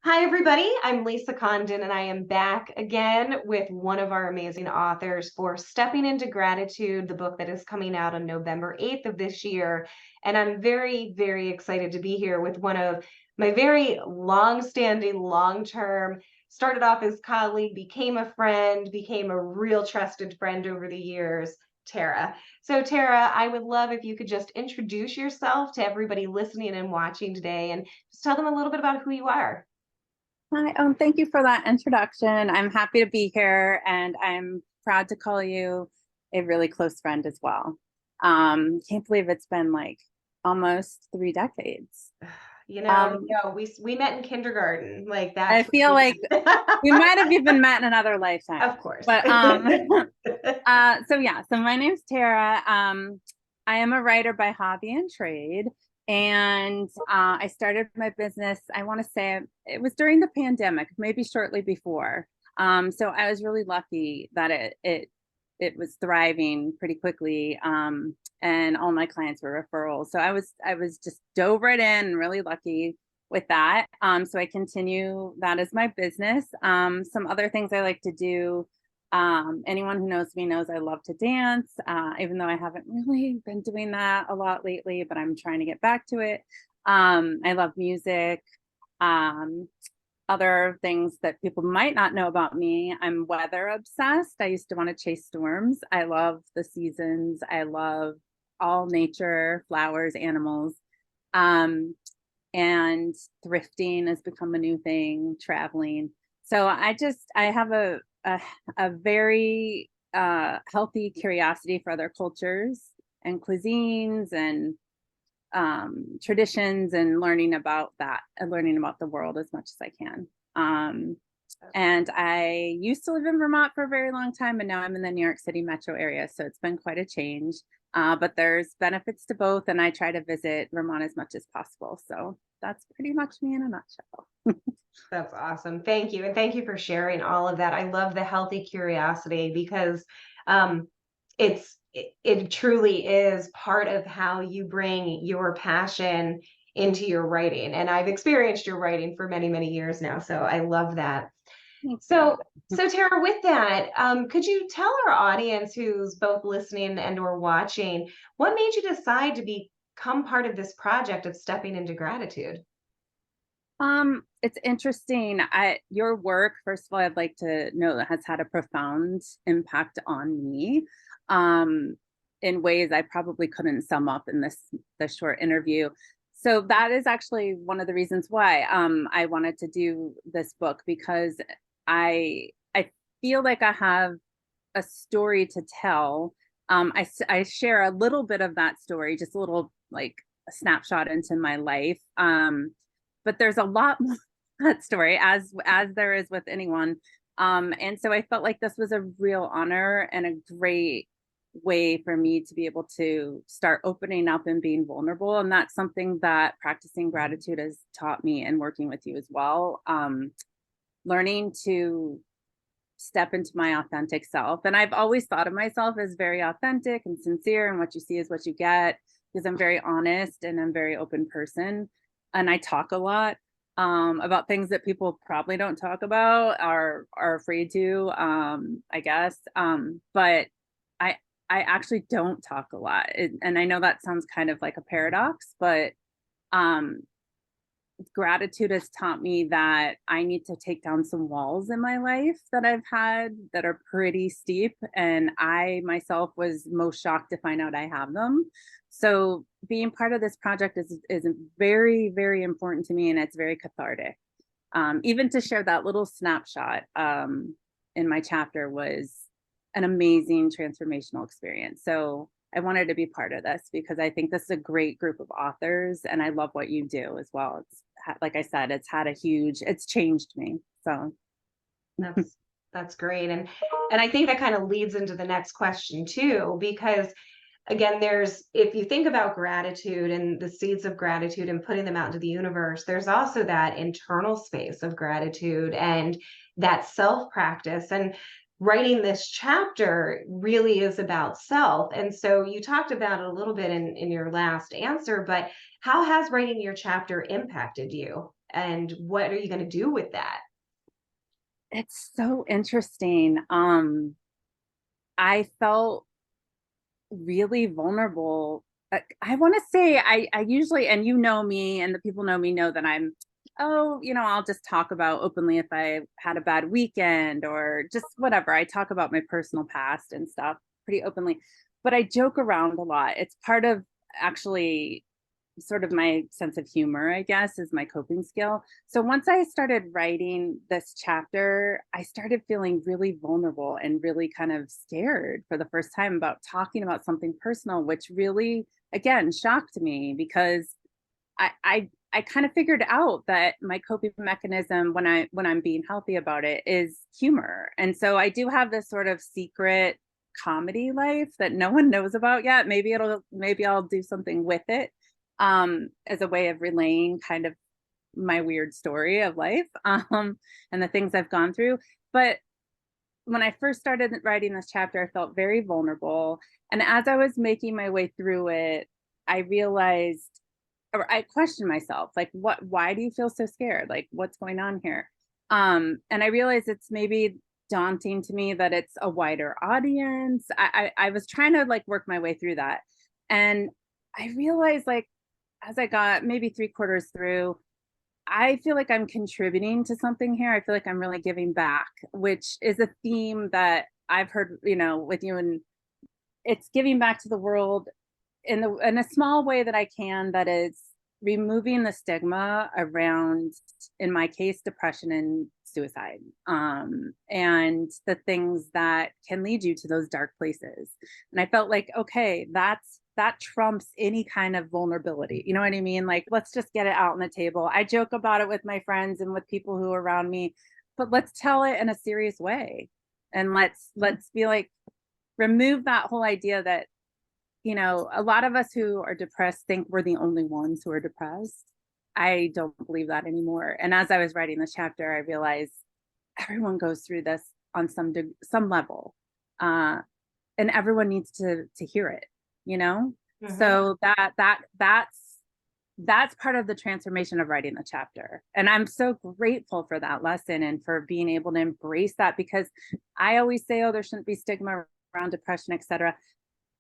Hi, everybody. I'm Lisa Condon, and I am back again with one of our amazing authors for Stepping into Gratitude, the book that is coming out on November 8th of this year. And I'm very, very excited to be here with one of my very long-standing, long-term, started off as colleague, became a friend, became a real trusted friend over the years, Tara. So, Tara, I would love if you could just introduce yourself to everybody listening and watching today and just tell them a little bit about who you are. Hi, thank you for that introduction. I'm happy to be here, and I'm proud to call you a really close friend as well. Can't believe it's been like almost 3 decades. We met in kindergarten. Like I that's feel like we might have even met in another lifetime. of course. But so my name's Tara. I am a writer by hobby and trade. And I started my business, I want to say it was during the pandemic, maybe shortly before. So I was really lucky that it was thriving pretty quickly. And all my clients were referrals. So I was just dove right in and really lucky with that. So I continue that as my business. Some other things I like to do. Anyone who knows me knows I love to dance, even though I haven't really been doing that a lot lately, but I'm trying to get back to it. I love music. Other things that people might not know about me, I'm weather obsessed. I used to want to chase storms. I love the seasons. I love all nature, flowers, animals. And thrifting has become a new thing, traveling. So I have a very healthy curiosity for other cultures and cuisines and traditions, and learning about that and learning about the world as much as I can. And I used to live in Vermont for a very long time, and now I'm in the New York City metro area. So it's been quite a change. But there's benefits to both, and I try to visit Vermont as much as possible. So that's pretty much me in a nutshell. That's awesome. Thank you. And thank you for sharing all of that. I love the healthy curiosity because um, it truly is part of how you bring your passion into your writing. And I've experienced your writing for many, many years now. So I love that. So, so Tara, with that, could you tell our audience who's both listening and or watching, what made you decide to become part of this project of stepping into gratitude? It's interesting. Your work, first of all, I'd like to know that has had a profound impact on me, in ways I probably couldn't sum up in this short interview. So that is actually one of the reasons why I wanted to do this book, because I feel like I have a story to tell. I share a little bit of that story, just a little like a snapshot into my life. But there's a lot more to that story, as there is with anyone. And so I felt like this was a real honor and a great way for me to be able to start opening up and being vulnerable. And that's something that practicing gratitude has taught me, and working with you as well. Learning to step into my authentic self. And I've always thought of myself as very authentic and sincere, and what you see is what you get, because I'm very honest and I'm a very open person. And I talk a lot about things that people probably don't talk about, are afraid to, I guess. But I actually don't talk a lot. And I know that sounds kind of like a paradox, but gratitude has taught me that I need to take down some walls in my life that I've had that are pretty steep. And I myself was most shocked to find out I have them. So being part of this project is very, very important to me, and it's very cathartic. Even to share that little snapshot in my chapter was an amazing transformational experience. So I wanted to be part of this because I think this is a great group of authors, and I love what you do as well. It's, like I said, it's changed me. So That's great. And I think that kind of leads into the next question too, because again, if you think about gratitude and the seeds of gratitude and putting them out into the universe, there's also that internal space of gratitude and that self practice. And writing this chapter really is about self. And so you talked about it a little bit in your last answer, but how has writing your chapter impacted you? And what are you going to do with that? It's so interesting. I felt really vulnerable. I want to say I usually, and you know me, and the people know me know that I'm, oh, I'll just talk about openly if I had a bad weekend or just whatever. I talk about my personal past and stuff pretty openly, but I joke around a lot. It's part of actually sort of my sense of humor, I guess, is my coping skill. So once I started writing this chapter, I started feeling really vulnerable and really kind of scared for the first time about talking about something personal, which really, again, shocked me because I kind of figured out that my coping mechanism when I'm being healthy about it is humor. And so I do have this sort of secret comedy life that no one knows about yet. Maybe I'll do something with it as a way of relaying kind of my weird story of life and the things I've gone through. But when I first started writing this chapter, I felt very vulnerable. And as I was making my way through it, I realized, or I questioned myself, like, why do you feel so scared? Like, what's going on here? And I realized it's maybe daunting to me that it's a wider audience. I was trying to like work my way through that. And I realized like, as I got maybe 3/4 through, I feel like I'm contributing to something here. I feel like I'm really giving back, which is a theme that I've heard, with you, and it's giving back to the world in a small way that I can, that is removing the stigma around, in my case, depression and suicide, and the things that can lead you to those dark places. And I felt like, okay, that trumps any kind of vulnerability. You know what I mean? Like, let's just get it out on the table. I joke about it with my friends and with people who are around me, but let's tell it in a serious way. And let's be like, remove that whole idea that, a lot of us who are depressed think we're the only ones who are depressed. I don't believe that anymore. And as I was writing this chapter, I realized everyone goes through this on some level, and everyone needs to hear it. Mhm. So that's part of the transformation of writing the chapter. And I'm so grateful for that lesson and for being able to embrace that, because I always say, oh, there shouldn't be stigma around depression, etc.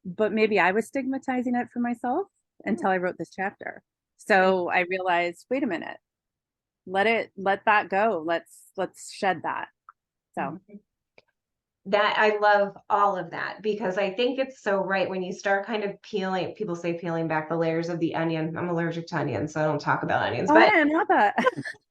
But maybe I was stigmatizing it for myself until I wrote this chapter. So I realized, wait a minute, let that go. Let's shed that. So That I love all of that because I think it's so right when you start kind of peeling, people say peeling back the layers of the onion. I'm allergic to onions, so I don't talk about onions. oh, I didn't know that.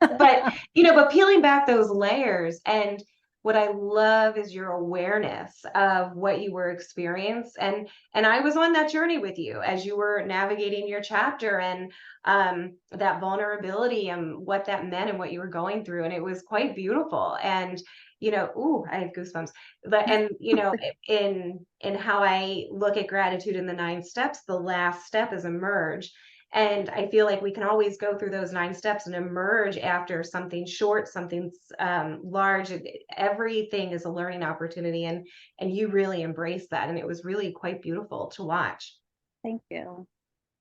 But peeling back those layers, and what I love is your awareness of what you were experiencing, and I was on that journey with you as you were navigating your chapter, and that vulnerability and what that meant and what you were going through, and it was quite beautiful. And ooh, I have goosebumps. But and in how I look at gratitude in the 9 steps, the last step is emerge. And I feel like we can always go through those 9 steps and emerge after something short, something large. Everything is a learning opportunity, and you really embraced that, and it was really quite beautiful to watch. Thank you.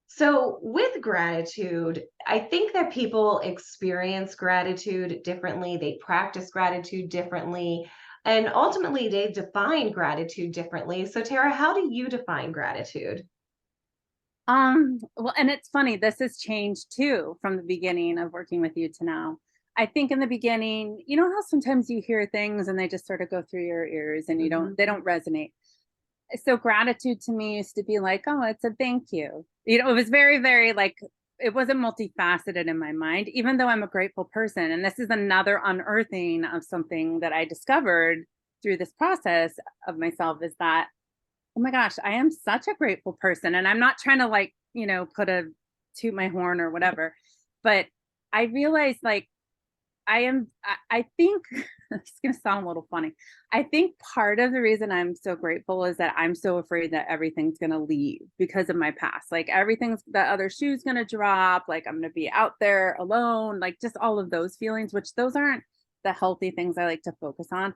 So, with gratitude, I think that people experience gratitude differently. They practice gratitude differently, and ultimately, they define gratitude differently. So, Tara, how do you define gratitude? Well, and it's funny, this has changed too from the beginning of working with you to now. I think in the beginning, you know how sometimes you hear things and they just sort of go through your ears and Mhm. they don't resonate. So gratitude to me used to be like, oh, it's a thank you. It was very, very like, it wasn't multifaceted in my mind, even though I'm a grateful person. And this is another unearthing of something that I discovered through this process of myself, is that, oh my gosh, I am such a grateful person. And I'm not trying to like, put a toot my horn or whatever, but I realized like I think it's going to sound a little funny. I think part of the reason I'm so grateful is that I'm so afraid that everything's going to leave because of my past. Like the other shoe's going to drop, like I'm going to be out there alone, like just all of those feelings, which those aren't the healthy things I like to focus on.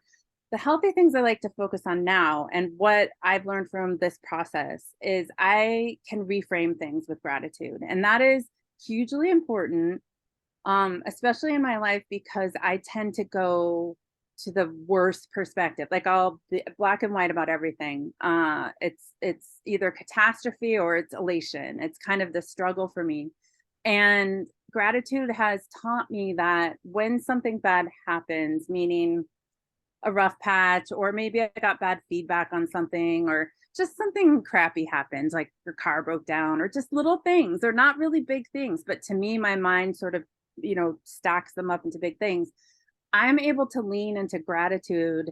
the healthy things I like to focus on now, and what I've learned from this process, is I can reframe things with gratitude. And that is hugely important, especially in my life, because I tend to go to the worst perspective. Like, I'll be black and white about everything. It's either catastrophe or it's elation. It's kind of the struggle for me. And gratitude has taught me that when something bad happens, meaning a rough patch, or maybe I got bad feedback on something, or just something crappy happens, like your car broke down, or just little things. They're not really big things, but to me, my mind sort of, stacks them up into big things. I'm able to lean into gratitude.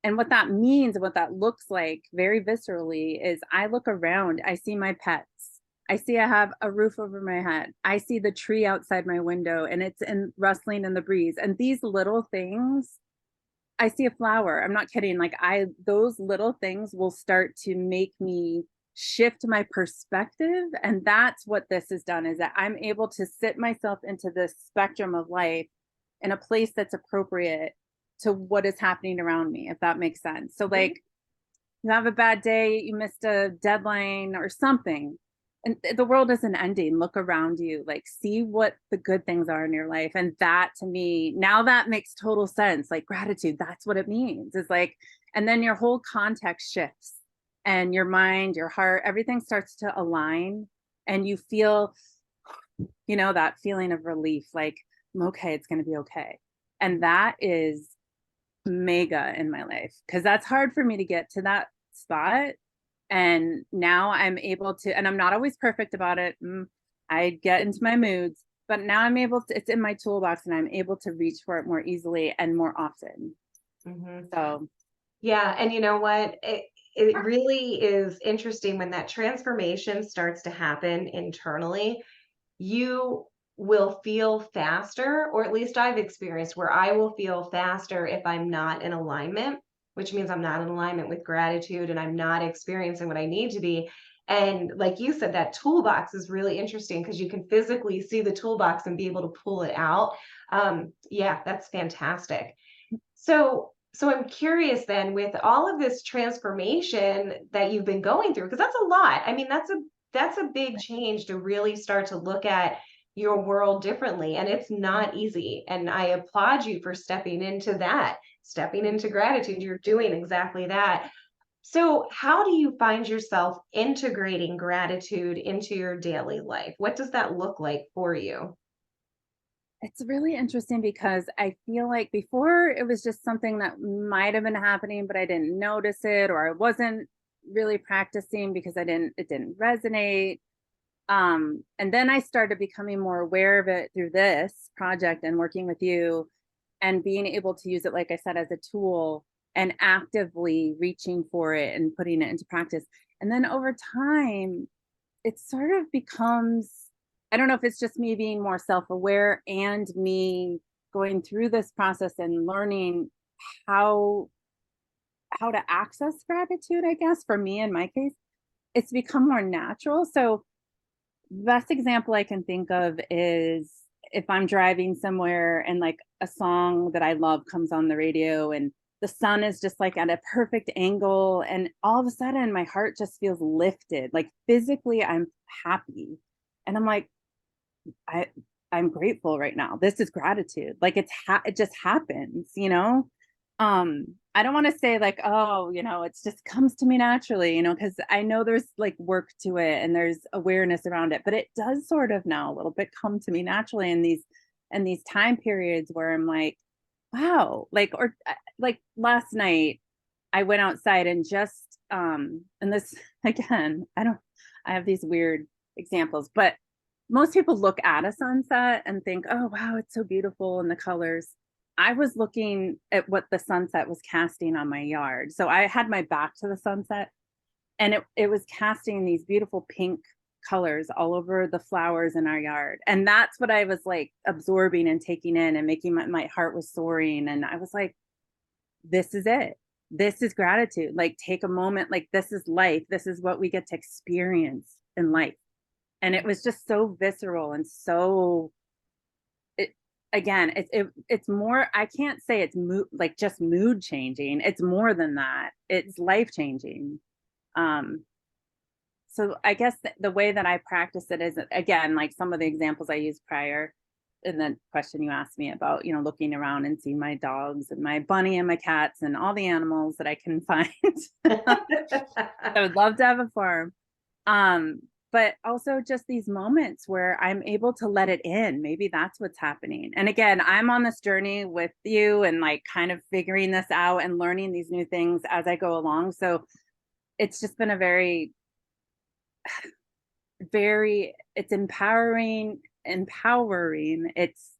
And what that means and what that looks like very viscerally is I look around, I see my pets. I see I have a roof over my head. I see the tree outside my window and it's rustling in the breeze. And these little things, I see a flower. I'm not kidding. Like, those little things will start to make me shift my perspective. And that's what this has done, is that I'm able to sit myself into this spectrum of life in a place that's appropriate to what is happening around me, if that makes sense. So like, you have a bad day, you missed a deadline or something, and the world isn't ending. Look around you, like, see what the good things are in your life. And that, to me, now that makes total sense. Like, gratitude, that's what it means. It's like, and then your whole context shifts, and your mind, your heart, everything starts to align, and you feel, that feeling of relief, like, okay, it's going to be okay. And that is mega in my life, because that's hard for me to get to that spot. And now I'm able to, and I'm not always perfect about it. I get into my moods, but now I'm able to, it's in my toolbox, and I'm able to reach for it more easily and more often. So yeah. And you know what? It really is interesting when that transformation starts to happen internally. You will feel faster, or at least I've experienced where I will feel faster if I'm not in alignment, which means I'm not in alignment with gratitude and I'm not experiencing what I need to be. And like you said, that toolbox is really interesting because you can physically see the toolbox and be able to pull it out. Yeah, that's fantastic. So I'm curious then, with all of this transformation that you've been going through, because that's a lot. I mean, that's a big change to really start to look at your world differently, and it's not easy. And I applaud you for stepping into that, stepping into gratitude. You're doing exactly that. So how do you find yourself integrating gratitude into your daily life? What does that look like for you? it's really interesting, because I feel like before it was just something that might have been happening, but I didn't notice it, or I wasn't really practicing because it didn't resonate. And then I started becoming more aware of it through this project and working with you, and being able to use it, like I said, as a tool, and actively reaching for it and putting it into practice. And then over time, it sort of becomes, I don't know if it's just me being more self-aware and me going through this process and learning how to access gratitude, I guess, for me, in my case, it's become more natural. So best example I can think of is if I'm driving somewhere and like a song that I love comes on the radio, and the sun is just like at a perfect angle, and all of a sudden my heart just feels lifted, like physically I'm happy. And I'm like, I I'm grateful right now. This is gratitude. Like, it just happens. I don't want to say like, oh, it just comes to me naturally, because I know there's like work to it and there's awareness around it, but it does sort of now a little bit come to me naturally in these time periods where I'm like, wow, like last night I went outside and just and this again, I have these weird examples, but most people look at a sunset and think, oh, wow, it's so beautiful and the colors. I was looking at what the sunset was casting on my yard. So I had my back to the sunset, and it was casting these beautiful pink colors all over the flowers in our yard. And that's what I was like absorbing and taking in, and making my heart was soaring. And I was like, this is it. This is gratitude. Like, take a moment, like, this is life. This is what we get to experience in life. And it was just so visceral and so again, it's more, I can't say it's like just mood changing. It's more than that. It's life changing. So I guess the way that I practice it is, again, like some of the examples I used prior in the question you asked me about, looking around and seeing my dogs and my bunny and my cats and all the animals that I can find. I would love to have a farm. But also just these moments where I'm able to let it in. Maybe that's what's happening. And again, I'm on this journey with you and like kind of figuring this out and learning these new things as I go along. So it's just been a very it's empowering. It's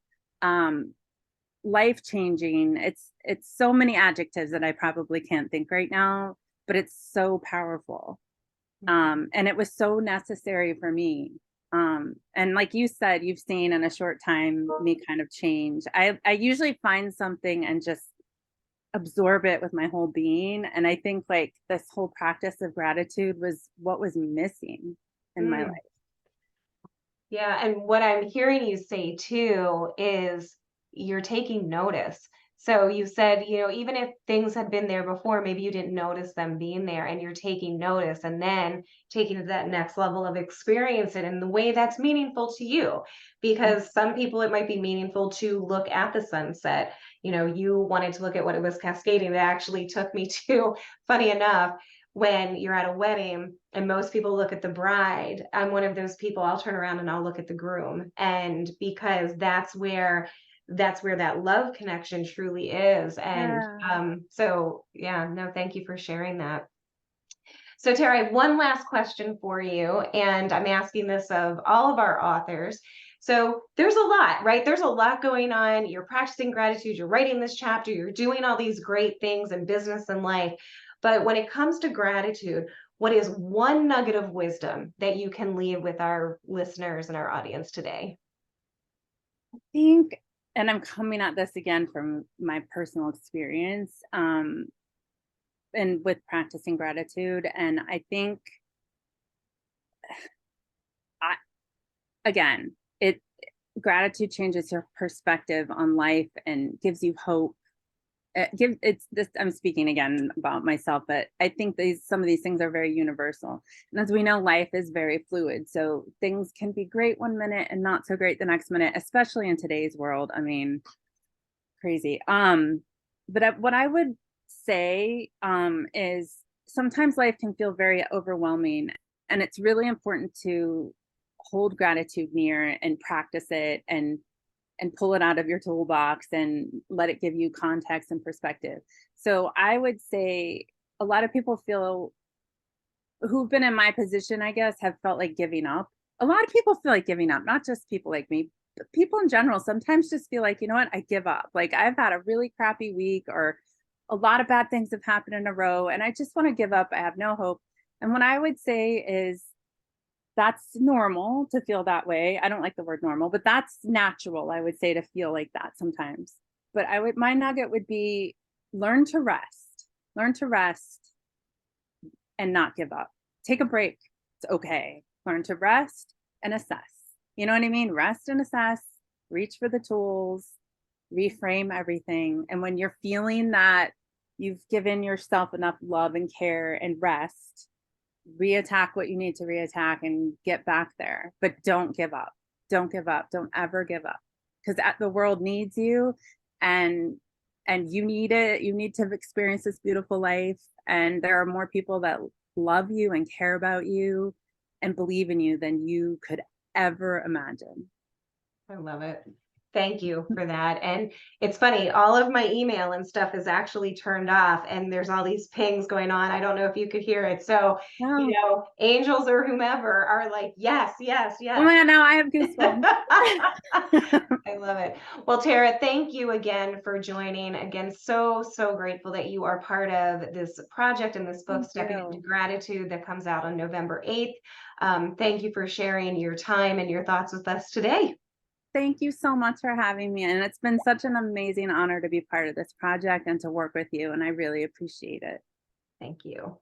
life-changing. It's so many adjectives that I probably can't think right now, but it's so powerful. And it was so necessary for me. And like you said, you've seen in a short time me kind of change. I usually find something and just absorb it with my whole being. And I think like this whole practice of gratitude was what was missing in my life. Yeah, and what I'm hearing you say too is you're taking notice. So you said, even if things had been there before, maybe you didn't notice them being there, and you're taking notice and then taking it to that next level of experience it in the way that's meaningful to you. Because some people it might be meaningful to look at the sunset. You wanted to look at what it was cascading. That actually took me to, funny enough, when you're at a wedding and most people look at the bride, I'm one of those people. I'll turn around and I'll look at the groom. And because that's where that love connection truly is. And so yeah, no, thank you for sharing that. So Tara, I have one last question for you, and I'm asking this of all of our authors. So there's a lot, right? There's a lot going on. You're practicing gratitude, you're writing this chapter, you're doing all these great things in business and life. But when it comes to gratitude, what is one nugget of wisdom that you can leave with our listeners and our audience today? I think, and I'm coming at this again from my personal experience, and with practicing gratitude. And I think, again, gratitude changes your perspective on life and gives you hope. I'm speaking again about myself, but I think some of these things are very universal. And as we know, life is very fluid. So things can be great one minute and not so great the next minute, especially in today's world. I mean, crazy. But what I would say is sometimes life can feel very overwhelming, and it's really important to hold gratitude near and practice it and pull it out of your toolbox and let it give you context and perspective. So I would say a lot of people who've been in my position, I guess, have felt like giving up. A lot of people feel like giving up, not just people like me, but people in general sometimes just feel like, you know what, I give up. Like I've had a really crappy week or a lot of bad things have happened in a row and I just want to give up. I have no hope. And what I would say is that's normal to feel that way. I don't like the word normal, but that's natural, I would say, to feel like that sometimes. But my nugget would be learn to rest and not give up. Take a break. It's okay. Learn to rest and assess. You know what I mean? Rest and assess, reach for the tools, reframe everything. And when you're feeling that you've given yourself enough love and care and rest, reattack what you need to reattack and get back there. But don't give up. Don't give up. Don't ever give up. Because the world needs you and you need it. You need to experience this beautiful life. And there are more people that love you and care about you and believe in you than you could ever imagine. I love it. Thank you for that. And it's funny, all of my email and stuff is actually turned off and there's all these pings going on. I don't know if you could hear it. So, angels or whomever are like, yes, yes, yes. Oh my God, now I have goosebumps. I love it. Well, Tara, thank you again for joining. Again, so grateful that you are part of this project and this book, Stepping into Gratitude, that comes out on November 8th. Thank you for sharing your time and your thoughts with us today. Thank you so much for having me. And it's been such an amazing honor to be part of this project and to work with you. And I really appreciate it. Thank you.